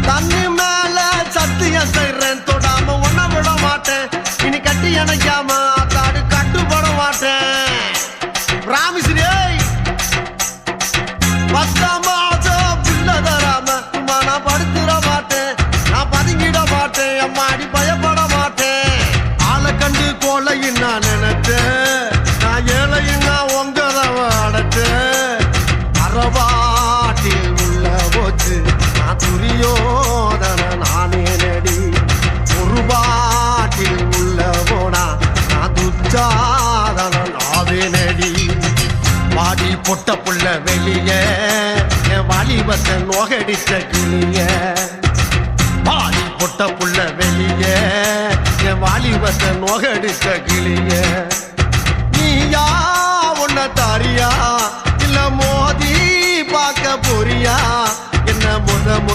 தண்ணி மேல சத்தியம் செய்றேன், தொடாம ஒன்ன விட மாட்டேன். இனி கட்டி அணைக்காம அத்தாடு கட்டுப்பட மாட்டேன். ராமிஸ்ரீ பத்தாம ஆசை புள்ள தராம சும்மா நான் படுத்துட மாட்டேன். நான் பதுங்கிட மாட்டேன், அம்மாடி பயப்பட மாட்டேன். ஆளை கண்டு கோலையும் நான் நினைச்சேன், நான் ஏழையும் நான் உங்கதவ அடைச்சேன். அறவாட்டில் உள்ள போச்சு நான் துரியோதன நானே நடி. ஒரு பாட்டில் உள்ள போனா நான் துச்சாதன நாவே நடி. வாடி பொட்ட புள்ள வெளிய என் வாலிபத்தை நோகடிச்ச கிளிய. வாடி பொட்ட புள்ள வெளிய என் வாலிபத்தை நோகடிச்ச கிளிய. நீயா உன்ன தாரியா இல்ல மோதி பார்க்க போறியா?